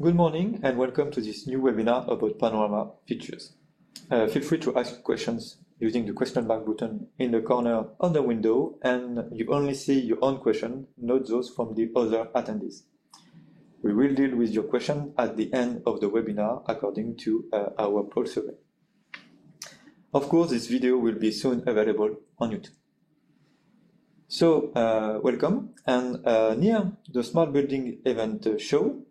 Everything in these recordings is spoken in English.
Good morning and welcome to this new webinar about Panorama features. Feel free to ask questions using the question mark button in the corner of the window, and you only see your own question, not those from the other attendees. We will deal with your question at the end of the webinar according to our poll survey. Of course, this video will be soon available on YouTube. So, welcome, and near the Smart Building event show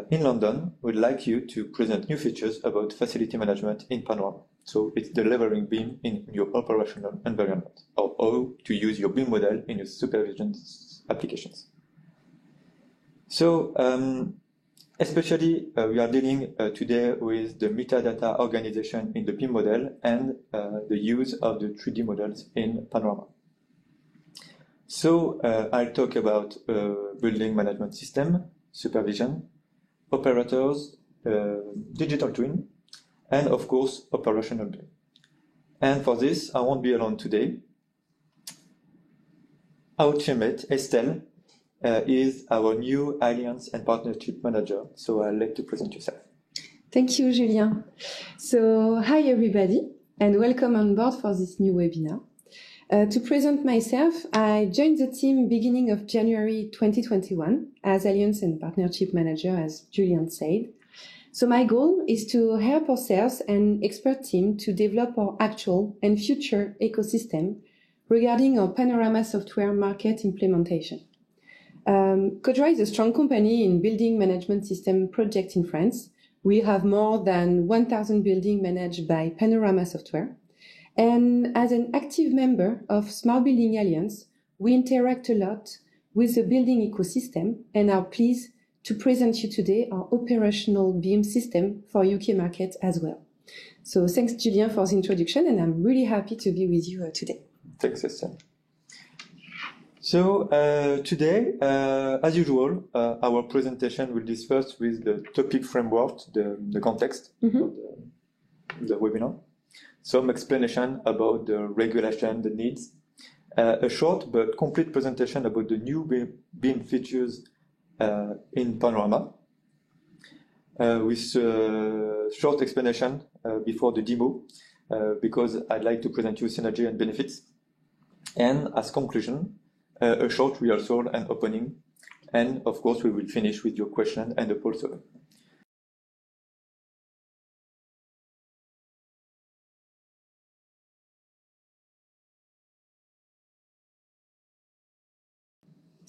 in London, we'd like you to present new features about facility management in Panorama. So it's delivering BIM in your operational environment, or how to use your BIM model in your supervision applications. So, especially we are dealing today with the metadata organization in the BIM model and the use of the 3D models in Panorama. So I'll talk about building management system, supervision, operators, digital twin, and of course, operational BIM. And for this, I won't be alone today. Our teammate, Estelle, is our new Alliance and Partnership Manager. So I'd like to present yourself. Thank you, Julien. So, hi everybody, and welcome on board for this new webinar. To present myself, I joined the team beginning of January 2021 as Alliance and Partnership Manager, as Julien said. So my goal is to help our sales and expert team to develop our actual and future ecosystem regarding our Panorama software market implementation. Codera is a strong company in building management system projects in France. We have more than 1,000 buildings managed by Panorama software. And as an active member of Smart Building Alliance, we interact a lot with the building ecosystem and are pleased to present you today our operational BIM system for UK market as well. So thanks, Julien, for the introduction, and I'm really happy to be with you today. Thanks, Estelle. So today, as usual, our presentation will disperse with the topic framework, the context of the webinar. Some explanation about the regulation, the needs, a short but complete presentation about the new BIM features in Panorama, with a short explanation before the demo, because I'd like to present you synergy and benefits. And as conclusion, a short rehearsal and opening. And of course, we will finish with your question and the poll survey.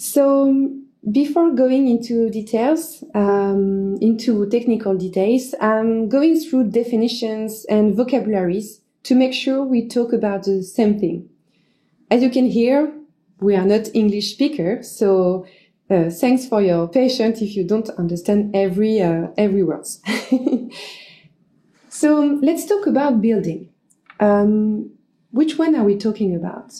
So before going into details, into technical details, I'm going through definitions and vocabularies to make sure we talk about the same thing. As you can hear, we are not English speakers, so thanks for your patience if you don't understand every word. So let's talk about building. Which one are we talking about?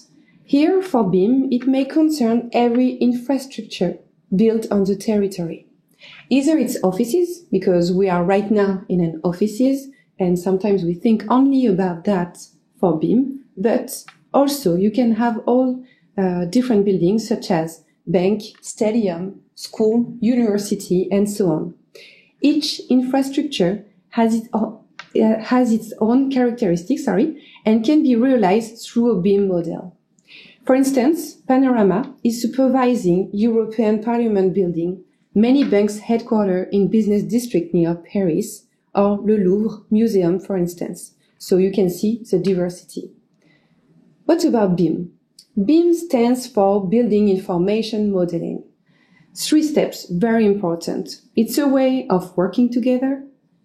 Here, for BIM, it may concern every infrastructure built on the territory. Either it's offices, because we are right now in an offices, and sometimes we think only about that for BIM, but also you can have all different buildings such as bank, stadium, school, university, and so on. Each infrastructure has its own characteristics, and can be realized through a BIM model. For instance, Panorama is supervising European Parliament building, many banks' headquarters in business district near Paris, or Le Louvre Museum, for instance. So you can see the diversity. What about BIM? BIM stands for Building Information Modeling. 3 steps, very important. It's a way of working together,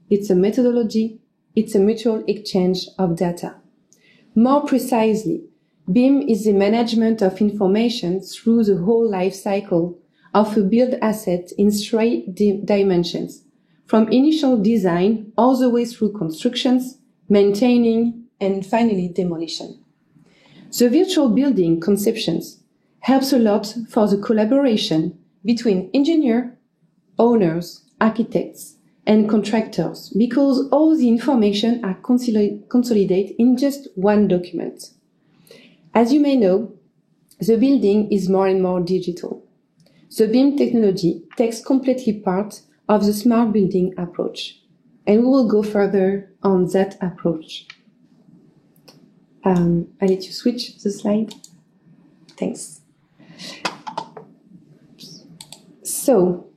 it's a methodology, it's a mutual exchange of data. More precisely, BIM is the management of information through the whole life cycle of a built asset in 3 dimensions, from initial design all the way through constructions, maintaining, and finally demolition. The virtual building conceptions helps a lot for the collaboration between engineers, owners, architects, and contractors, because all the information are consolidated in just one document. As you may know, the building is more and more digital. The BIM technology takes completely part of the smart building approach. And we will go further on that approach. I let you switch the slide. Thanks. So,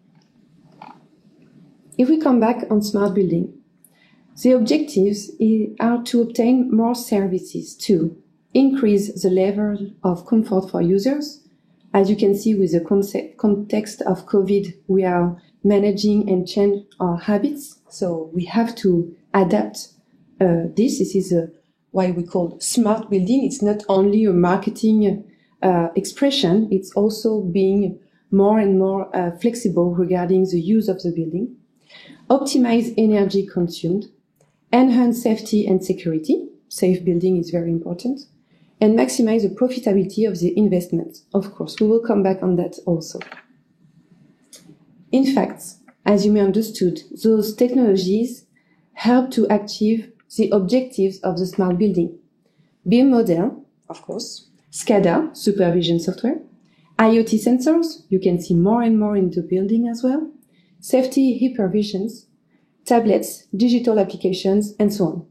if we come back on smart building, the objectives are to obtain more services to increase the level of comfort for users. As you can see with the context of COVID, we are managing and change our habits. So we have to adapt this. This is why we call smart building. It's not only a marketing expression, it's also being more and more flexible regarding the use of the building. Optimize energy consumed, enhance safety and security. Safe building is very important. And maximize the profitability of the investment. Of course, we will come back on that also. In fact, as you may understood, those technologies help to achieve the objectives of the smart building. BIM model, of course, SCADA, supervision software, IoT sensors, you can see more and more in the building as well, safety hypervisions, tablets, digital applications, and so on.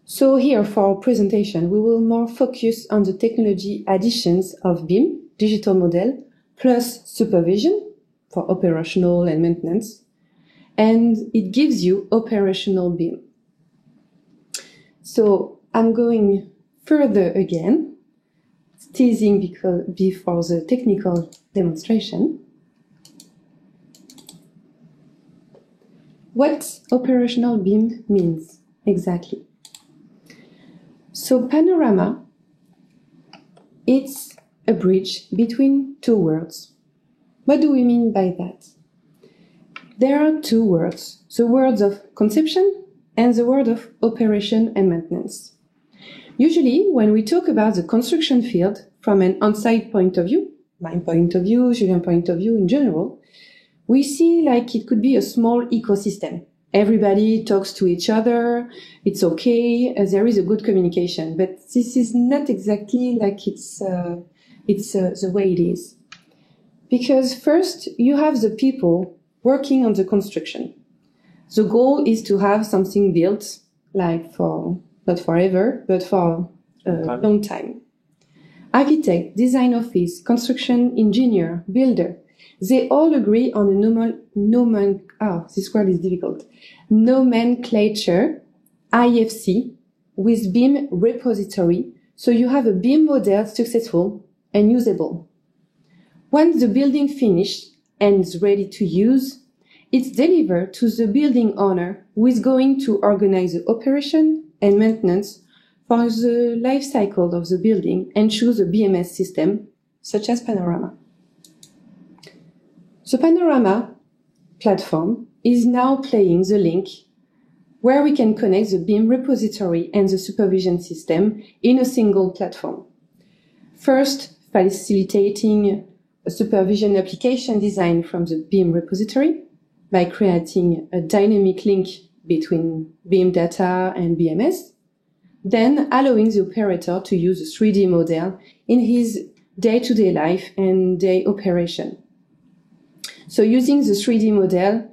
So here for our presentation, we will more focus on the technology additions of BIM, digital model, plus supervision for operational and maintenance. And it gives you operational BIM. So I'm going further again, teasing before the technical demonstration. What operational BIM means exactly? So panorama, it's a bridge between two words. What do we mean by that? There are two words, the words of conception and the word of operation and maintenance. Usually, when we talk about the construction field from an on-site point of view, my point of view, Julien's point of view in general, we see like it could be a small ecosystem. Everybody talks to each other, it's okay, there is a good communication, but this is not exactly like it's the way it is. Because first, you have the people working on the construction. The goal is to have something built, like for, not forever, but for a long time. Architect, design office, construction engineer, builder, they all agree on a this word is difficult. Nomenclature, IFC, with BIM repository, so you have a BIM model successful and usable. Once the building finished and is ready to use, it's delivered to the building owner who is going to organize the operation and maintenance for the life cycle of the building and choose a BMS system, such as Panorama. The Panorama platform is now playing the link where we can connect the BIM repository and the supervision system in a single platform. First, facilitating a supervision application design from the BIM repository by creating a dynamic link between BIM data and BMS, then allowing the operator to use a 3D model in his day-to-day life and day operation. So using the 3D model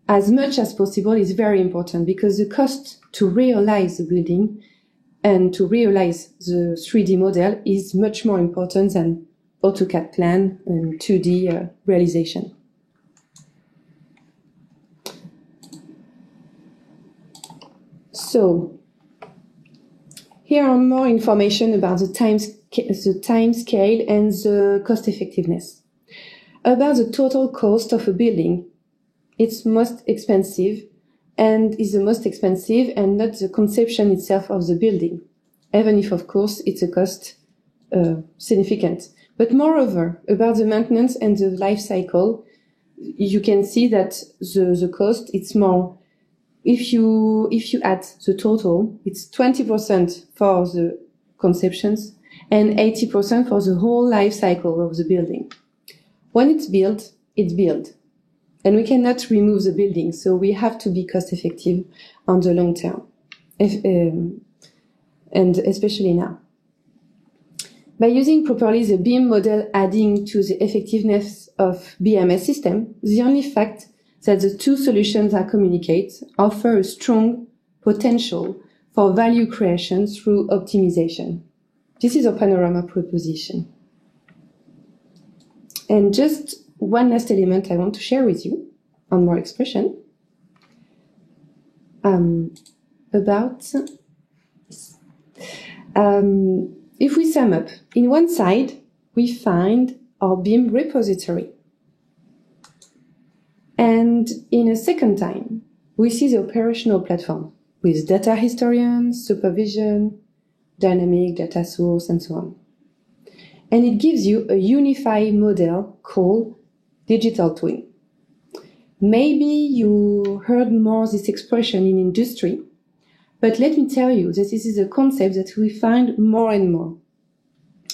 as much as possible is very important because the cost to realize the building and to realize the 3D model is much more important than AutoCAD plan and 2D realization. So here are more information about the time scale and the cost effectiveness. About the total cost of a building, it's most expensive and is the most expensive and not the conception itself of the building, even if of course it's a cost significant. But moreover, about the maintenance and the life cycle, you can see that the cost, it's more, if you add the total, it's 20% for the conceptions and 80% for the whole life cycle of the building. When it's built, it's built. And we cannot remove the building, so we have to be cost effective on the long term, and especially now. By using properly the BIM model adding to the effectiveness of BMS system, the only fact that the two solutions are communicate offer a strong potential for value creation through optimization. This is a panorama proposition. And just one last element I want to share with you on more expression about if we sum up, in one side, we find our BIM repository. And in a second time, we see the operational platform with data historians, supervision, dynamic data source, and so on. And it gives you a unified model called digital twin. Maybe you heard more this expression in industry, but let me tell you that this is a concept that we find more and more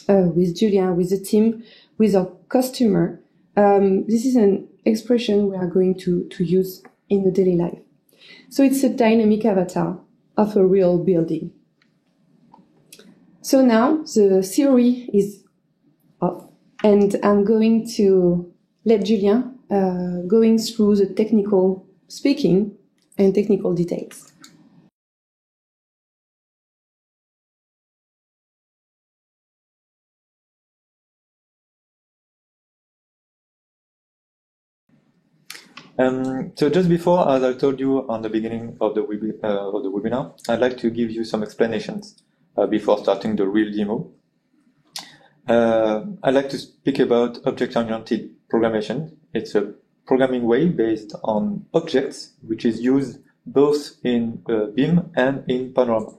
with Julien, with the team, with our customer. This is an expression we are going to use in the daily life. So it's a dynamic avatar of a real building. So now the theory is off, and I'm going to let Julien going through the technical speaking and technical details. So just before, as I told you on the beginning of the webinar, I'd like to give you some explanations before starting the real demo. I'd like to speak about object-oriented programming. It's a programming way based on objects, which is used both in BIM and in Panorama.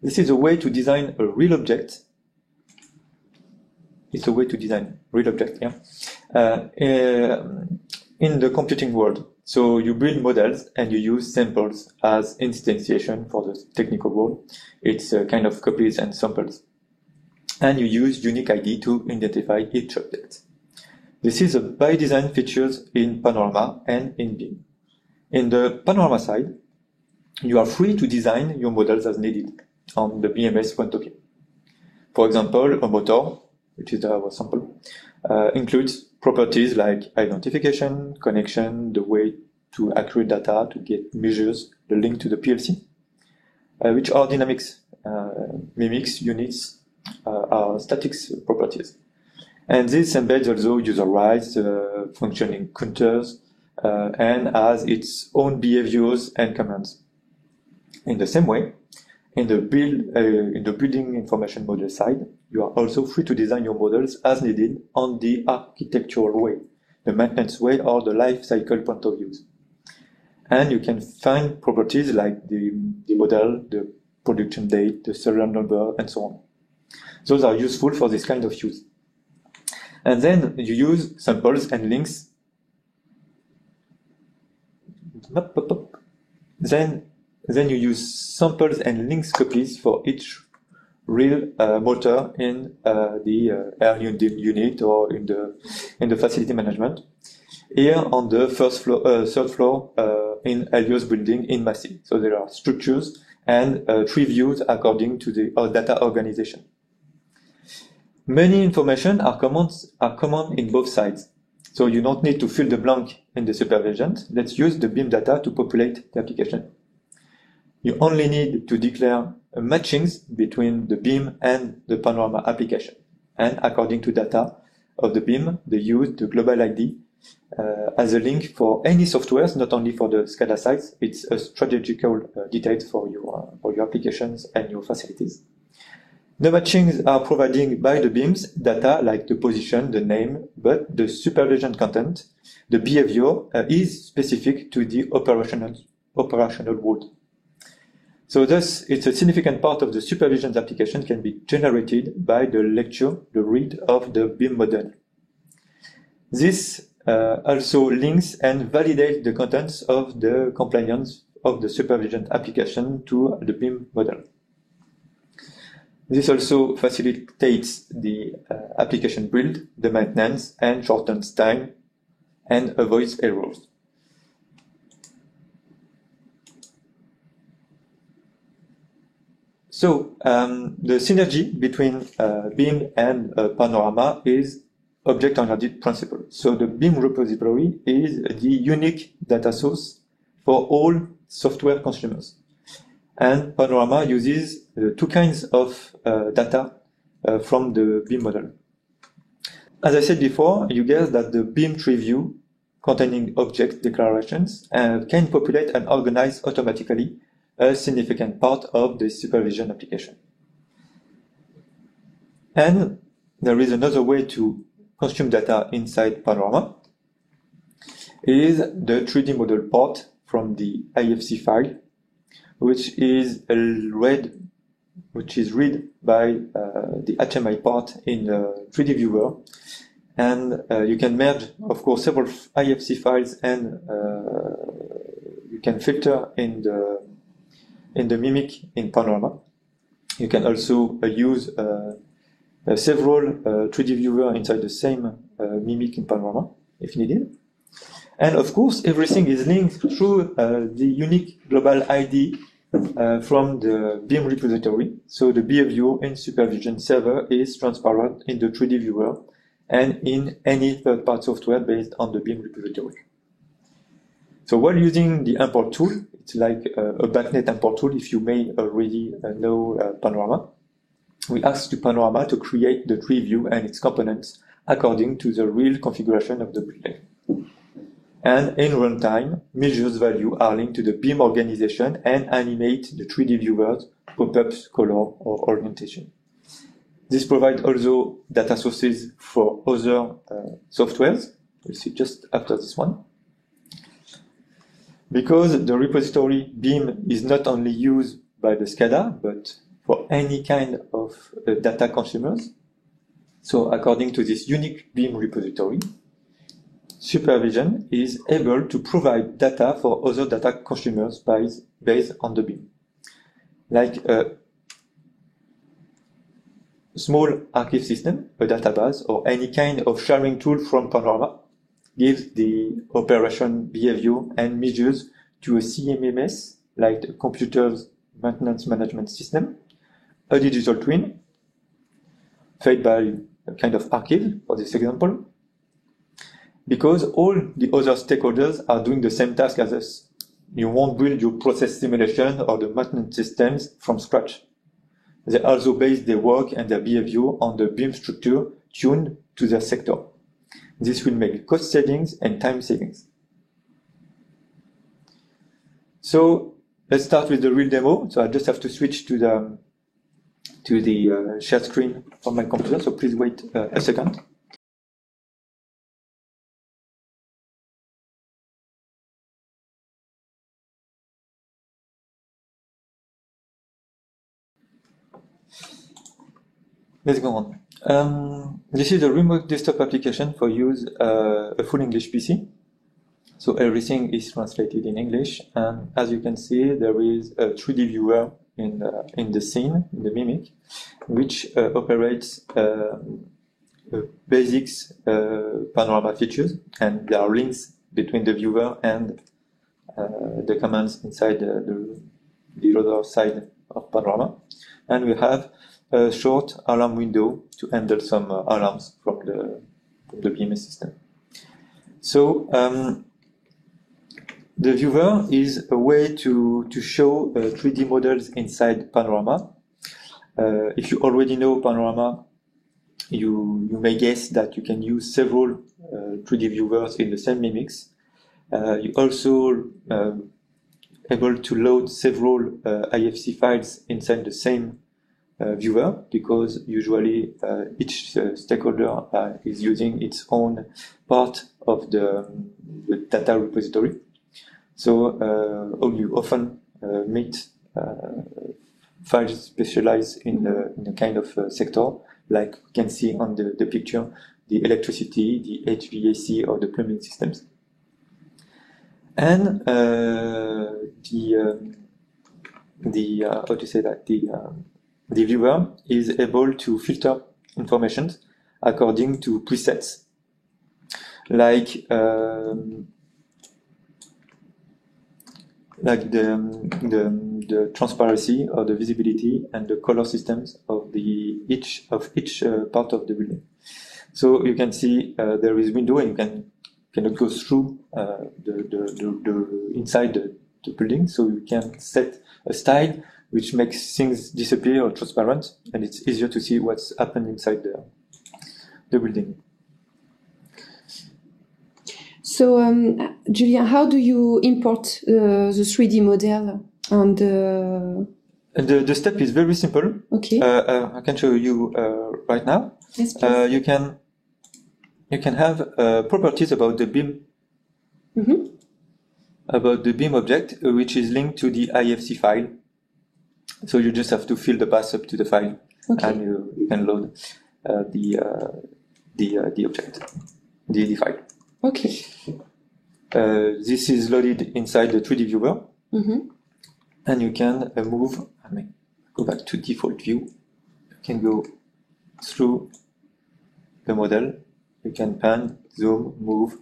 This is a way to design a real object. It's a way to design real object, in the computing world. So you build models and you use samples as instantiation for the technical world. It's a kind of copies and samples. And you use unique ID to identify each object. This is a by design features in Panorama and in BIM. In the Panorama side, you are free to design your models as needed on the BMS when talking. For example, a motor, which is our sample, includes properties like identification, connection, the way to accurate data to get measures, the link to the PLC, which are dynamics, mimics, units, are statics properties. And this embeds also user rights, functioning counters, and has its own behaviors and commands. In the same way, in the building information model side, you are also free to design your models as needed on the architectural way, the maintenance way, or the life cycle point of views. And you can find properties like the model, the production date, the serial number, and so on. Those are useful for this kind of use. And then you use samples and links. Then you use samples and links copies for each real motor in the air unit or in the facility management. Here on the third floor in Helios building in Massy. So there are structures and tree views according to the data organization. Many information are common in both sides. So you don't need to fill the blank in the supervision. Let's use the BIM data to populate the application. You only need to declare matchings between the BIM and the Panorama application. And according to data of the BIM, they use the global ID as a link for any softwares, not only for the SCADA sites. It's a strategical detail for your applications and your facilities. The matchings are provided by the BIM's data, like the position, the name, but the supervision content, the behavior, is specific to the operational world. So thus, it's a significant part of the supervision application can be generated by the lecture, the read of the BIM model. This also links and validates the contents of the compliance of the supervision application to the BIM model. This also facilitates the application build, the maintenance, and shortens time and avoids errors. So the synergy between BIM and Panorama is object-oriented principle. So the BIM repository is the unique data source for all software consumers. And Panorama uses two kinds of data from the BIM model. As I said before, you guess that the BIM tree view containing object declarations can populate and organize automatically a significant part of the supervision application. And there is another way to consume data inside Panorama, is the 3D model part from the IFC file, which is read by the HMI part in the 3D viewer. And you can merge, of course, several IFC files, and you can filter in the Mimic in Panorama. You can also use several 3D viewer inside the same Mimic in Panorama if needed. And of course, everything is linked through the unique global ID from the BIM repository. So the behavior and supervision server is transparent in the 3D viewer and in any third-party software based on the BIM repository. So while using the import tool, it's like a backnet import tool if you may already know Panorama. We ask the Panorama to create the tree view and its components according to the real configuration of the building. And in runtime, measures value are linked to the BIM organization and animate the 3D viewers, pop-ups, color, or orientation. This provides also data sources for other softwares. We'll see just after this one. Because the repository BIM is not only used by the SCADA, but for any kind of data consumers. So according to this unique BIM repository, Supervision is able to provide data for other data consumers based on the BIM. Like a small archive system, a database, or any kind of sharing tool from Panorama gives the operation behavior and measures to a CMMS, like the Computer's Maintenance Management System, a digital twin, fed by a kind of archive, for this example, because all the other stakeholders are doing the same task as us. You won't build your process simulation or the maintenance systems from scratch. They also base their work and their behavior on the BIM structure tuned to their sector. This will make cost savings and time savings. So let's start with the real demo. So I just have to switch to the share screen on my computer. So please wait a second. Let's go on. This is a remote desktop application for use a full English PC. So everything is translated in English, and as you can see, there is a 3D viewer in the scene, in the Mimic, which operates basics Panorama features, and there are links between the viewer and the commands inside the other side of Panorama. And we have a short alarm window to handle some alarms from the BMS system. So the viewer is a way to show 3D models inside Panorama. If you already know Panorama, you may guess that you can use several 3D viewers in the same Mimics. You also able to load several IFC files inside the same viewer, because usually each stakeholder is using its own part of the data repository. So you often meet files specialized in a kind of sector, like you can see on the picture, the electricity, the HVAC, or the plumbing systems. And the viewer is able to filter information according to presets, like the the transparency or the visibility and the color systems of each part of the building. So you can see there is window, and you cannot go through the inside the building. So you can set a style which makes things disappear or transparent, and it's easier to see what's happened inside the building. So, Julien, how do you import the 3D model on the... The step is very simple. Okay. I can show you right now. Yes, please. You can have properties about the BIM, about the BIM object, which is linked to the IFC file. So you just have to fill the path up to the file, and you can load the object, the file. Okay. This is loaded inside the 3D viewer, and you can move. I mean, go back to default view. You can go through the model. You can pan, zoom, move,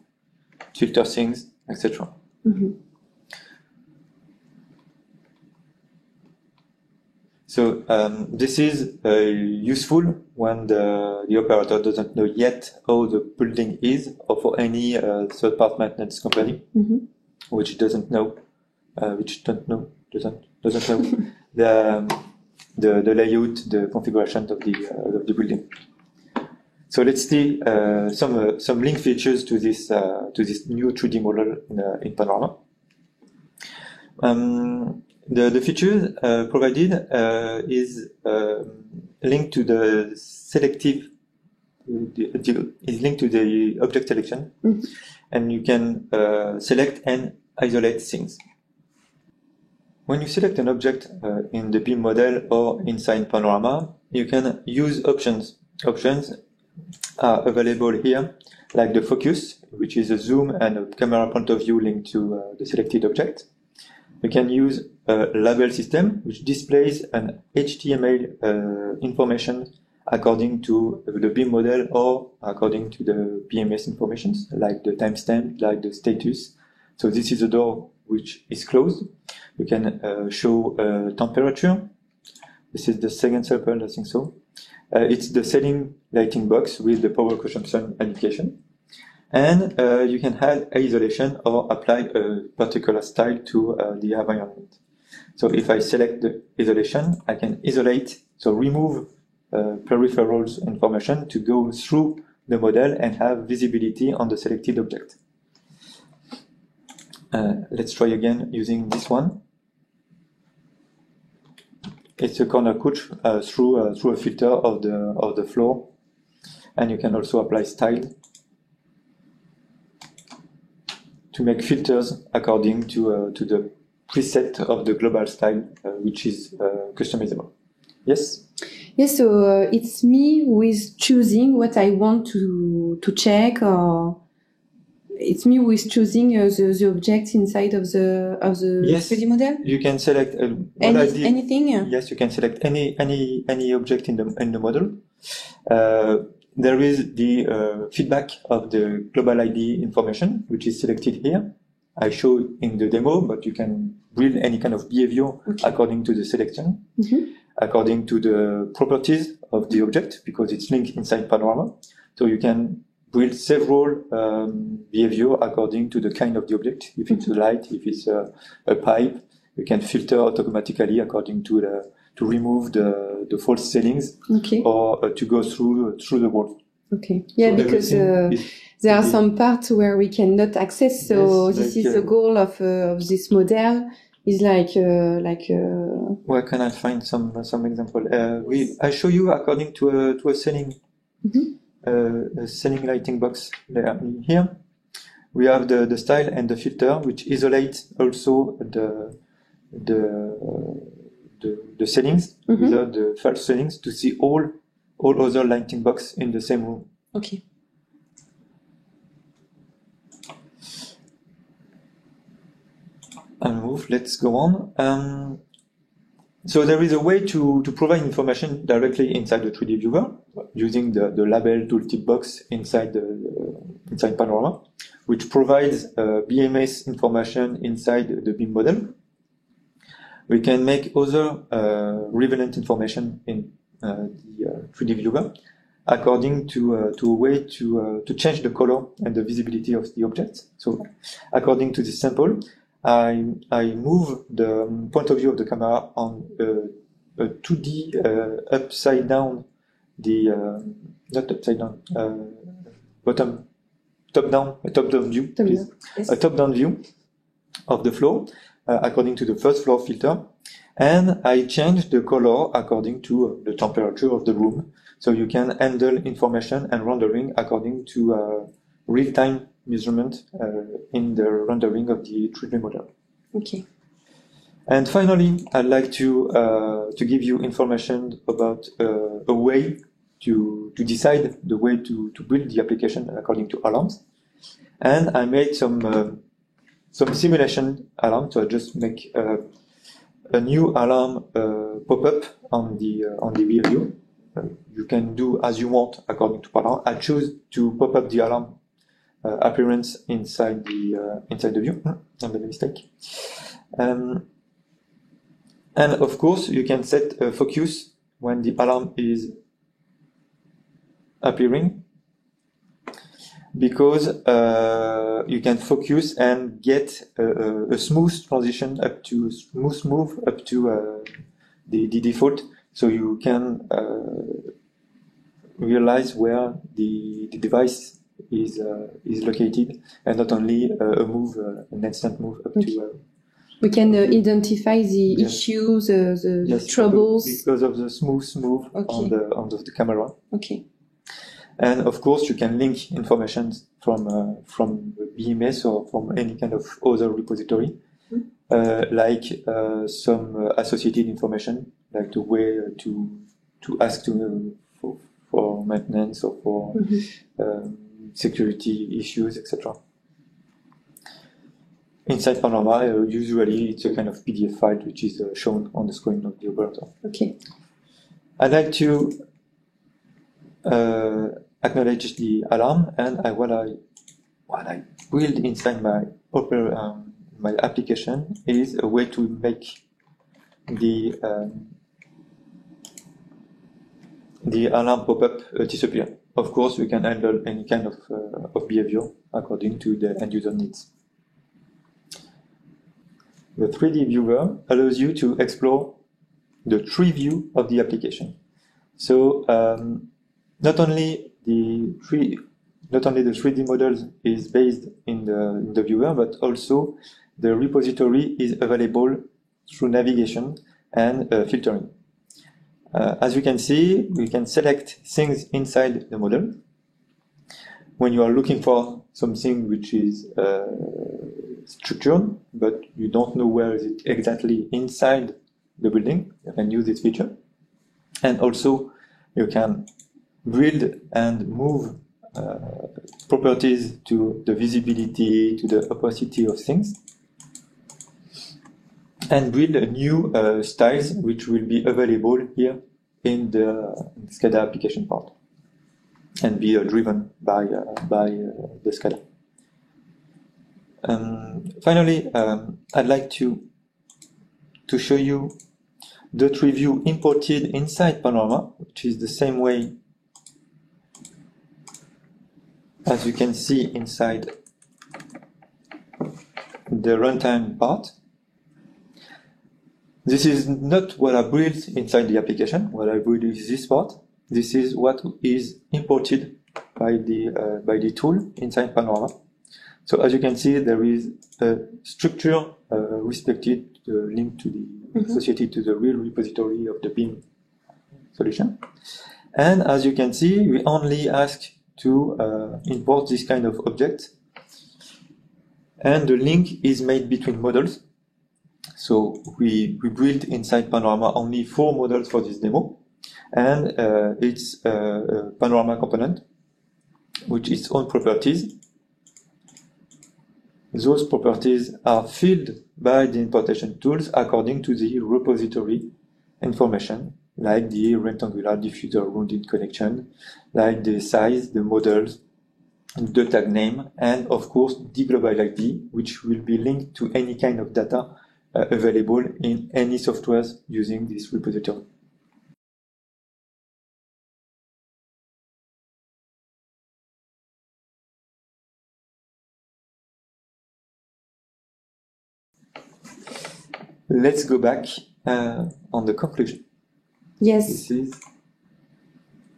filter things, etc. So this is useful when the operator doesn't know yet how the building is, or for any third-party maintenance company, which doesn't know the layout, the configuration of the building. So let's see some link features to this new 3D model in Panorama. The features provided is linked to the selective, is linked to the object selection, and you can select and isolate things. When you select an object in the BIM model or inside Panorama, you can use options. Options are available here, like the focus, which is a zoom and a camera point of view linked to the selected object. You can use a label system, which displays an HTML information according to the BIM model or according to the BMS informations, like the timestamp, like the status. So this is a door which is closed. You can show temperature. This is the second sample, I think so. It's the setting lighting box with the power consumption indication. And you can add isolation or apply a particular style to the environment. So if I select the isolation, I can isolate, so remove peripherals information to go through the model and have visibility on the selected object. Let's try again using this one. It's a corner couch through a filter of the floor, and you can also apply style to make filters according to the preset of the global style, which is customizable. Yes? Yes, so it's me who is choosing what I want to check, or it's me who is choosing the object inside of the Yes. 3D model? You can select anything? Yes, you can select any object in the model. There is the feedback of the global ID information, which is selected here. I show in the demo, but you can build any kind of behavior according to the selection, according to the properties of the object, because it's linked inside Panorama. So you can build several behavior according to the kind of the object. If it's a light, if it's a pipe, you can filter automatically according to remove the false settings, or to go through the wall. Okay. Yeah, so because there are some parts where we cannot access. So yes, this is the goal of this model. Is like. Where can I find some example? I show you according to a setting. A setting lighting box there. Here we have the style and the filter, which isolates also the settings without the false settings to see all other lighting box in the same room. Okay. And move. Let's go on. So there is a way to provide information directly inside the 3D viewer using the label tooltip box inside Panorama, which provides BMS information inside the BIM model. we can make other relevant information in the 3D viewer according to a way to change the color and the visibility of the object. So according to this sample, I move the point of view of the camera on a 2D upside down, not upside down, top down view, please. Yes. A top down view of the floor according to the first floor filter, and I change the color according to the temperature of the room. So you can handle information and rendering according to real-time measurement in the rendering of the 3D model. Okay. And finally, I'd like to give you information about a way to decide the way to build the application according to alarms. And I made some simulation alarm. So I just make a new alarm pop up on the rear view. You can do as you want according to alarm. I choose to pop up the alarm appearance inside the view. I made a mistake. And of course, you can set a focus when the alarm is appearing, because you can focus and get a smooth transition smooth move up to the default, so you can realize where the device is located, and not only an instant move up to. We can identify the issues, the troubles because of the smooth move on the camera. Okay. And of course, you can link information from BMS or from any kind of other repository, like some associated information, like the way to ask for maintenance or for security issues, etc. Inside Panorama, usually it's a kind of PDF file which is shown on the screen of the operator. Okay. I'd like to acknowledge the alarm, and what I build inside my application is a way to make the alarm pop-up disappear. Of course, we can handle any kind of behavior according to the end user needs. The 3D viewer allows you to explore the tree view of the application. So not only the 3D models is based in the viewer, but also the repository is available through navigation and filtering. As you can see, we can select things inside the model. When you are looking for something which is structured, but you don't know where is it exactly inside the building, you can use this feature. And also, you can build and move properties to the visibility, to the opacity of things, and build new styles which will be available here in the SCADA application part and be driven by the SCADA. Finally, I'd like to show you the tree view imported inside Panorama, which is the same way as you can see inside the runtime part. This is not what I built inside the application. What I built is this part. This is what is imported by the tool inside Panorama. So as you can see, there is a structure respected linked to the associated to the real repository of the BIM solution. And as you can see, we only ask to import this kind of object, and the link is made between models. So we build inside Panorama only 4 models for this demo, and it's a Panorama component with its own properties. Those properties are filled by the importation tools according to the repository information, like the rectangular diffuser rounded connection, like the size, the models, the tag name, and of course the global ID, which will be linked to any kind of data available in any softwares using this repository. Let's go back on the conclusion. Yes. This is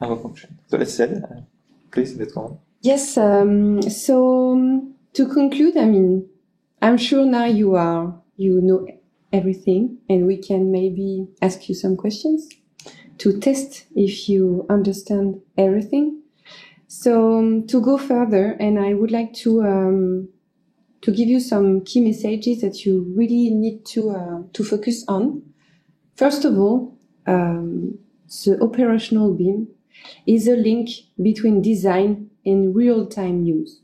our conclusion. So let's say, please, let's go on. Yes. So to conclude, I mean, I'm sure now you know everything, and we can maybe ask you some questions to test if you understand everything. So to go further, and I would like to give you some key messages that you really need to focus on. First of all, the operational BIM is a link between design and real-time use.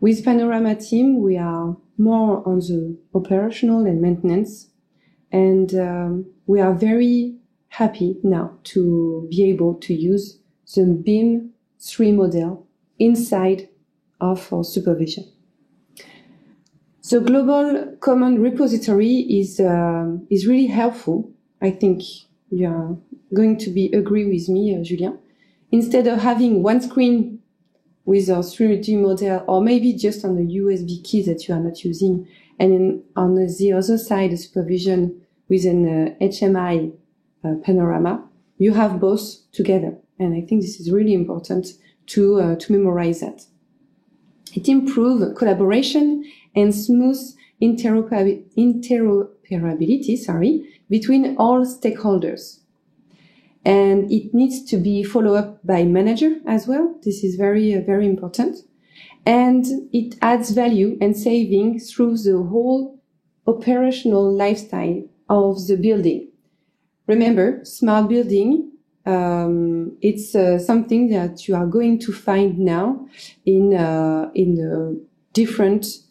With Panorama team, we are more on the operational and maintenance, and we are very happy now to be able to use the BIM 3 model inside of our supervision. The global common repository is really helpful. I think you are going to agree with me, Julien. Instead of having one screen with a 3D model, or maybe just on the USB key that you are not using, and then on the other side, the supervision with an HMI panorama, you have both together. And I think this is really important to memorize that. It improves collaboration and smooth interoperability, between all stakeholders. And it needs to be followed up by manager as well. This is very, very important. And it adds value and saving through the whole operational lifestyle of the building. Remember, smart building, it's something that you are going to find now in different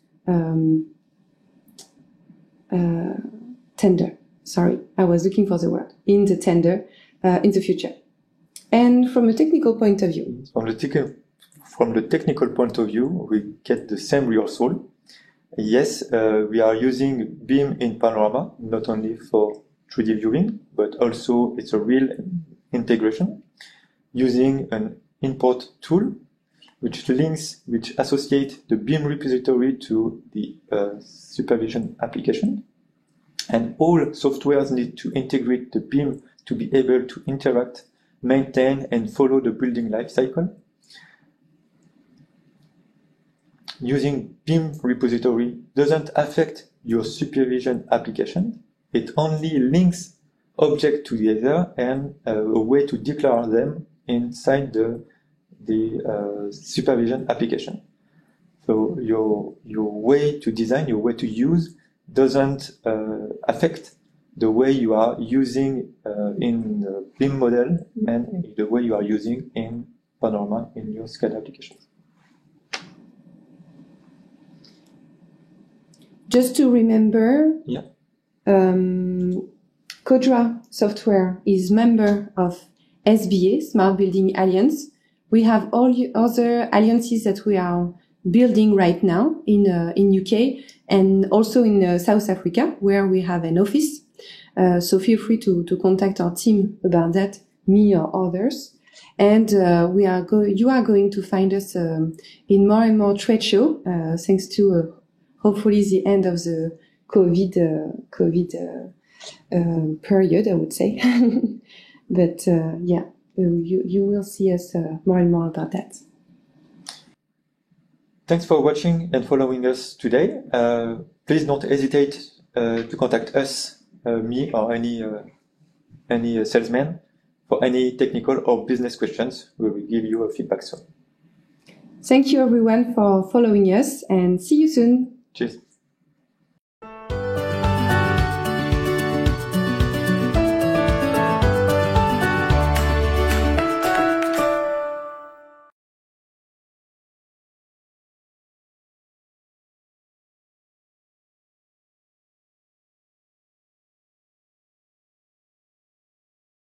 tender. Sorry, I was looking for the word. In the tender in the future. And from a technical point of view? From the technical point of view, we get the same rehearsal. Yes, we are using BIM in Panorama, not only for 3D viewing, but also it's a real integration using an import tool which associate the BIM repository to the supervision application. And all softwares need to integrate the BIM to be able to interact, maintain, and follow the building life cycle. Using BIM repository doesn't affect your supervision application. It only links objects together and a way to declare them inside the supervision application. So your way to design, your way to use doesn't affect the way you are using in the BIM model and the way you are using in Panorama in your SCADA applications. Just to remember, yeah. Codra Software is member of SBA, Smart Building Alliance. We have all other alliances that we are building right now in UK and also in South Africa, where we have an office. So feel free to contact our team about that, me or others. And you are going to find us in more and more trade show, thanks to hopefully the end of the COVID period, I would say. But yeah, you will see us more and more about that. Thanks for watching and following us today. Please don't hesitate to contact us, me or any salesman for any technical or business questions. We will give you a feedback soon. Thank you everyone for following us and see you soon. Cheers.